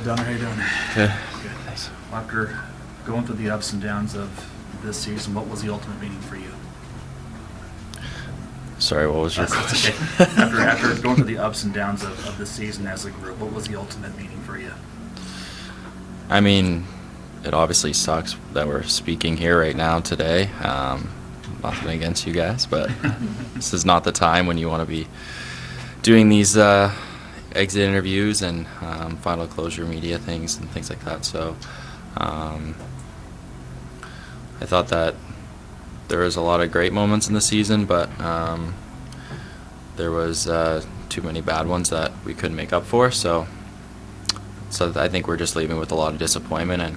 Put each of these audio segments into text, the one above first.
Dunn. How you doing? Good. Good. Thanks. After going through the ups and downs of this season, what was the ultimate meaning for you? Sorry, what was your question? Okay. After going through the ups and downs of this season as a group, what was the ultimate meaning for you? I mean, it obviously sucks that we're speaking here right now today. Nothing against you guys, but this is not the time when you want to be doing these exit interviews and final closure media things and things like that. So I thought that there was a lot of great moments in the season, but there was too many bad ones that we couldn't make up for. So I think we're just leaving with a lot of disappointment, and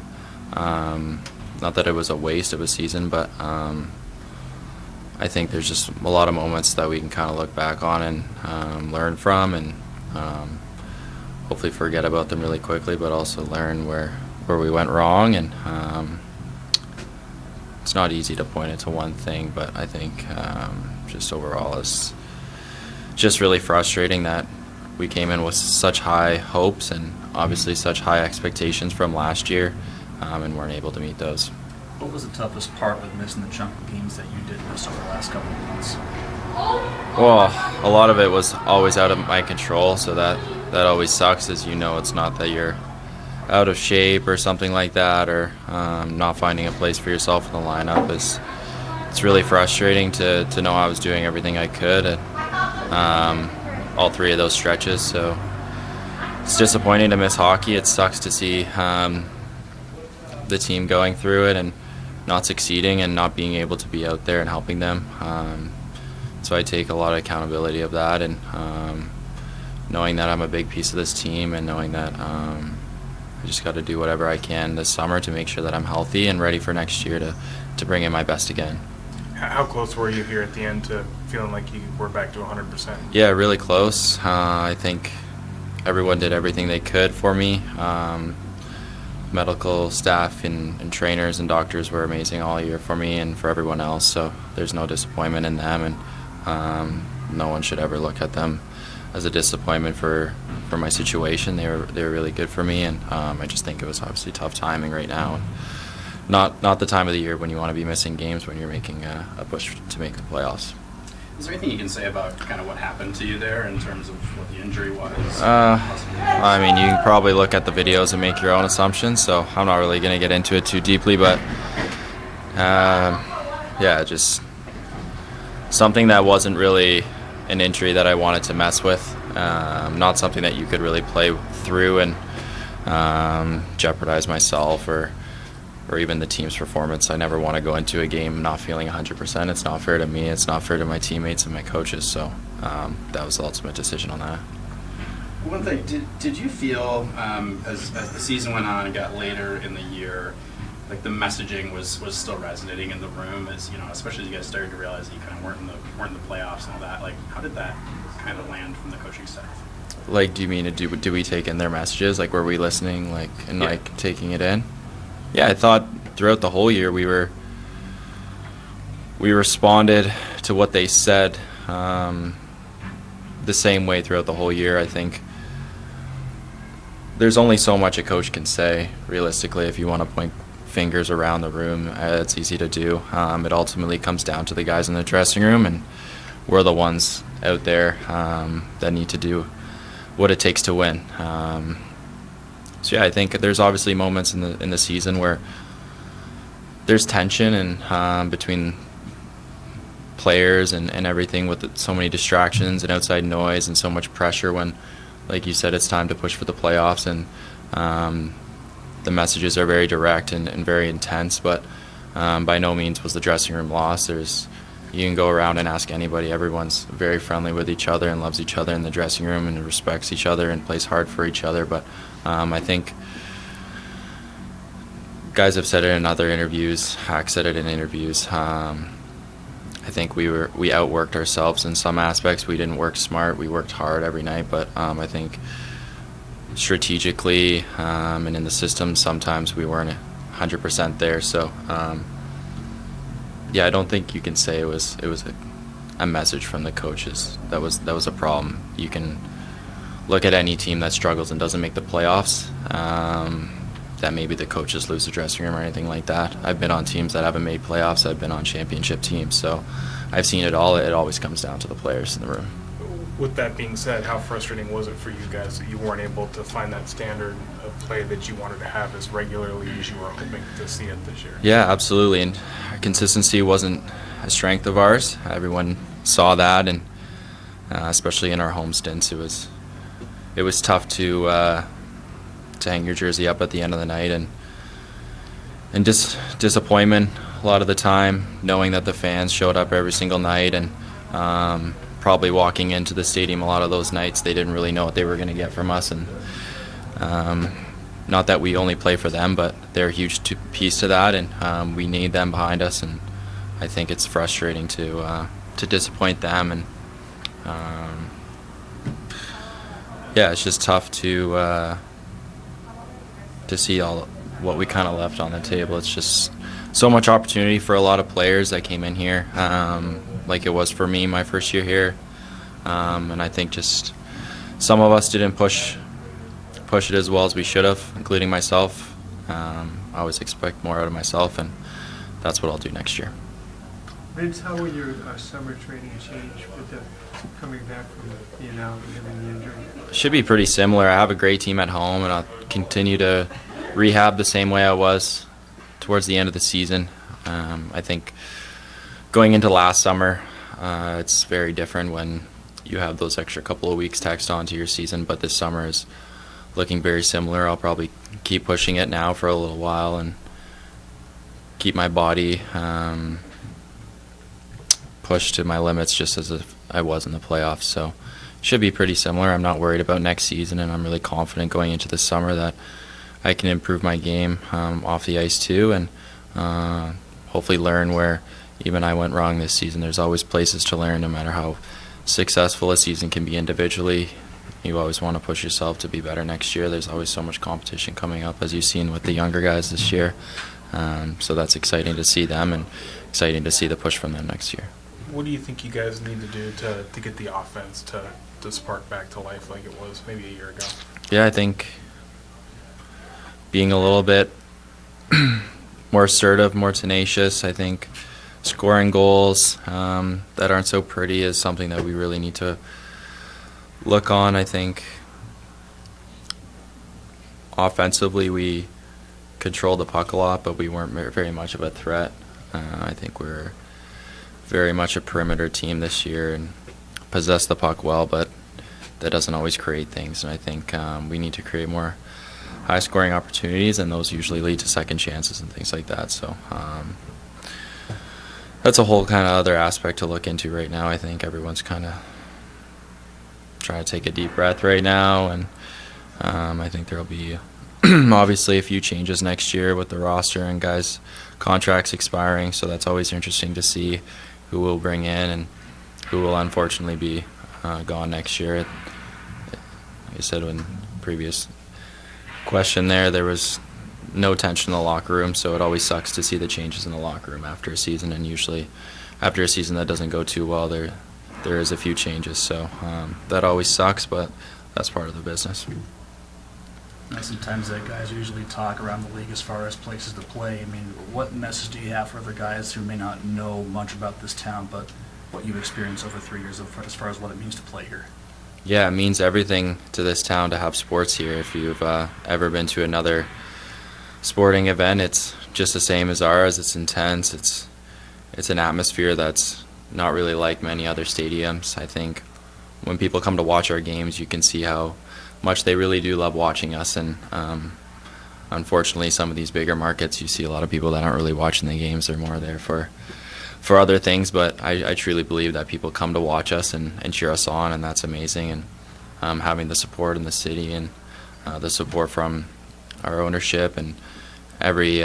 not that it was a waste of a season, but I think there's just a lot of moments that we can kind of look back on and learn from, and hopefully forget about them really quickly, but also learn where we went wrong. And it's not easy to point it to one thing, but I think just overall it's just really frustrating that we came in with such high hopes and obviously such high expectations from last year, and weren't able to meet those. What was the toughest part with missing the chunk of games that you did miss over the last couple of months? Well, a lot of it was always out of my control, so that always sucks. As you know, it's not that you're out of shape or something like that, or not finding a place for yourself in the lineup. It's really frustrating to know I was doing everything I could at all three of those stretches. So it's disappointing to miss hockey. It sucks to see the team going through it and not succeeding and not being able to be out there and helping them. So I take a lot of accountability of that, and knowing that I'm a big piece of this team, and knowing that I just got to do whatever I can this summer to make sure that I'm healthy and ready for next year to bring in my best again. How close were you here at the end to feeling like you were back to 100%? Yeah, really close. I think everyone did everything they could for me. Medical staff and trainers and doctors were amazing all year for me and for everyone else, so there's no disappointment in them, and no one should ever look at them as a disappointment for my situation. They were really good for me, and I just think it was obviously tough timing right now. Not the time of the year when you want to be missing games when you're making a push to make the playoffs. Is there anything you can say about kind of what happened to you there in terms of what the injury was? I mean, you can probably look at the videos and make your own assumptions, so I'm not really going to get into it too deeply, but yeah, just something that wasn't really an injury that I wanted to mess with, not something that you could really play through and jeopardize myself or even the team's performance. I never want to go into a game not feeling 100%. It's not fair to me. It's not fair to my teammates and my coaches. So that was the ultimate decision on that. One thing, did you feel as the season went on and got later in the year, like the messaging was still resonating in the room, as you know, especially as you guys started to realize that you kind of weren't in the playoffs and all that? Like, how did that kind of land from the coaching staff? Like, do you mean do we take in their messages? Like, were we listening, like taking it in? Yeah, I thought throughout the whole year we responded to what they said the same way throughout the whole year. I think there's only so much a coach can say, realistically. If you want to point fingers around the room, it's easy to do. It ultimately comes down to the guys in the dressing room, and we're the ones out there that need to do what it takes to win. So yeah, I think there's obviously moments in the season where there's tension and between players and everything, with so many distractions and outside noise and so much pressure when, like you said, it's time to push for the playoffs, and the messages are very direct and very intense, but by no means was the dressing room lost. You can go around and ask anybody. Everyone's very friendly with each other and loves each other in the dressing room and respects each other and plays hard for each other. But I think guys have said it in other interviews. Hack said it in interviews. I think we outworked ourselves in some aspects. We didn't work smart. We worked hard every night. But I think strategically and in the system, sometimes we weren't 100% there. So. Yeah, I don't think you can say it was a message from the coaches that was a problem. You can look at any team that struggles and doesn't make the playoffs, that maybe the coaches lose the dressing room or anything like that. I've been on teams that haven't made playoffs. I've been on championship teams, so I've seen it all. It always comes down to the players in the room. With that being said, how frustrating was it for you guys that you weren't able to find that standard of play that you wanted to have as regularly as you were hoping to see it this year? Yeah, absolutely. And consistency wasn't a strength of ours. Everyone saw that, and especially in our home stints, it was tough to hang your jersey up at the end of the night, and just disappointment a lot of the time, knowing that the fans showed up every single night, and probably walking into the stadium a lot of those nights, they didn't really know what they were going to get from us. And not that we only play for them, but they're a huge piece to that, and we need them behind us. And I think it's frustrating to disappoint them, and yeah, it's just tough to see all what we kind of left on the table. It's just so much opportunity for a lot of players that came in here, like it was for me my first year here, and I think just some of us didn't push it as well as we should have, including myself. I always expect more out of myself, and that's what I'll do next year. Vince, how will your summer training change with the coming back from being out and having the injury? Should be pretty similar. I have a great team at home, and I'll continue to rehab the same way I was towards the end of the season. I think going into last summer, it's very different when you have those extra couple of weeks taxed onto your season, but this summer is looking very similar. I'll probably keep pushing it now for a little while and keep my body pushed to my limits just as if I was in the playoffs. So it should be pretty similar. I'm not worried about next season, and I'm really confident going into this summer that I can improve my game off the ice too, and hopefully learn where even I went wrong this season. There's always places to learn, no matter how successful a season can be individually. You always want to push yourself to be better next year. There's always so much competition coming up, as you've seen with the younger guys this year. So that's exciting to see them, and exciting to see the push from them next year. What do you think you guys need to do to get the offense to spark back to life like it was maybe a year ago? Yeah, I think being a little bit more assertive, more tenacious. I think scoring goals that aren't so pretty is something that we really need to look on. I think offensively we controlled the puck a lot, but we weren't very much of a threat. I think we're very much a perimeter team this year and possess the puck well, but that doesn't always create things. And I think we need to create more high-scoring opportunities, and those usually lead to second chances and things like that. So that's a whole kind of other aspect to look into right now. I think everyone's kind of trying to take a deep breath right now, and I think there will be obviously a few changes next year with the roster and guys' contracts expiring, so that's always interesting to see who we'll bring in and who will unfortunately be gone next year. Like I said in the previous question there was no tension in the locker room, so it always sucks to see the changes in the locker room after a season, and usually after a season that doesn't go too well, there is a few changes, so that always sucks, but that's part of the business. Sometimes that guys usually talk around the league as far as places to play. I mean, what message do you have for other guys who may not know much about this town, but what you've experienced over 3 years as far as what it means to play here? Yeah, it means everything to this town to have sports here. If you've ever been to another sporting event, it's just the same as ours. It's intense. It's an atmosphere that's not really like many other stadiums. I think when people come to watch our games, you can see how much they really do love watching us. And unfortunately, some of these bigger markets, you see a lot of people that aren't really watching the games. They're more there for other things, but I truly believe that people come to watch us and cheer us on, and that's amazing. And having the support in the city and the support from our ownership and every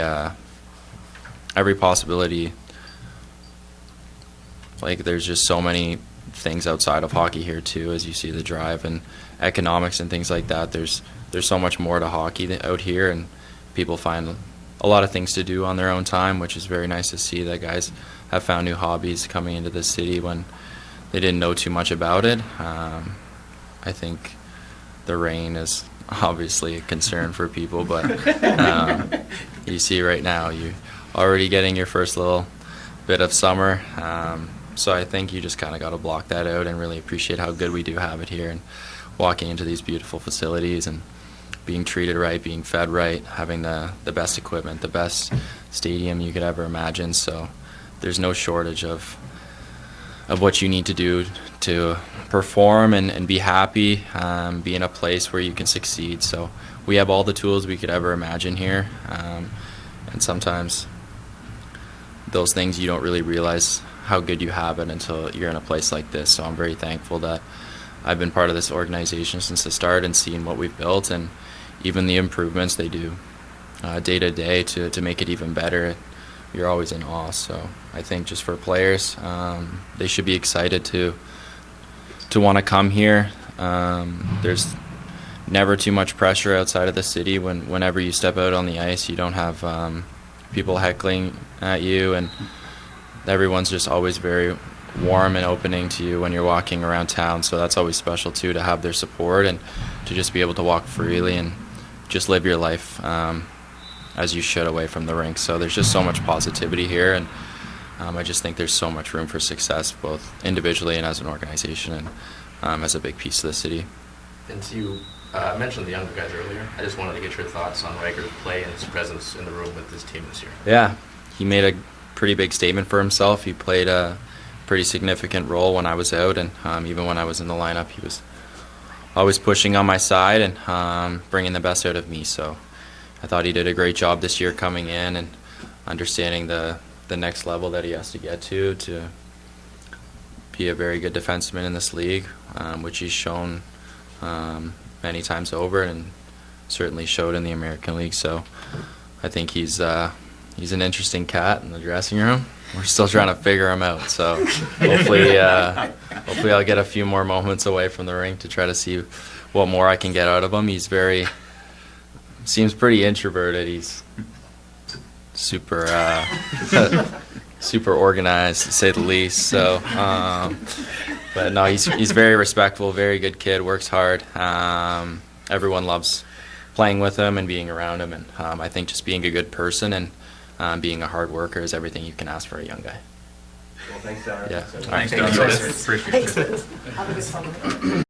possibility. Like, there's just so many things outside of hockey here too, as you see the drive and economics and things like that. There's so much more to hockey out here, and people find a lot of things to do on their own time, which is very nice to see that guys have found new hobbies coming into the city when they didn't know too much about it. I think the rain is obviously a concern for people, but you see right now you already getting your first little bit of summer. So I think you just kind of got to block that out and really appreciate how good we do have it here, and walking into these beautiful facilities and being treated right, being fed right, having the best equipment, the best stadium you could ever imagine. So there's no shortage of what you need to do to perform and be happy, be in a place where you can succeed. So we have all the tools we could ever imagine here, and sometimes those things you don't really realize how good you have it until you're in a place like this. So I'm very thankful that I've been part of this organization since the start and seen what we've built, and even the improvements they do day to day to make it even better. You're always in awe. So I think just for players, they should be excited to want to come here. There's never too much pressure outside of the city. Whenever you step out on the ice, you don't have people heckling at you, and everyone's just always very warm and opening to you when you're walking around town. So that's always special too, to have their support and to just be able to walk freely and just live your life as you should away from the rink. So there's just so much positivity here, and I just think there's so much room for success, both individually and as an organization, and as a big piece of the city. And you mentioned the younger guys earlier. I just wanted to get your thoughts on Riker's play and his presence in the room with this team this year. Yeah, he made a pretty big statement for himself. He played a pretty significant role when I was out, and even when I was in the lineup, he was always pushing on my side and bringing the best out of me. So I thought he did a great job this year coming in and understanding the next level that he has to get to be a very good defenseman in this league, which he's shown many times over, and certainly showed in the American League. So I think he's an interesting cat in the dressing room. We're still trying to figure him out. So hopefully I'll get a few more moments away from the rink to try to see what more I can get out of him. Seems pretty introverted. He's super organized, to say the least. So, but no, he's very respectful, very good kid, works hard. Everyone loves playing with him and being around him, and I think just being a good person and being a hard worker is everything you can ask for a young guy. Well, thanks, Darren. Yeah. Thanks, Dunn. Appreciate it. Have a good summer.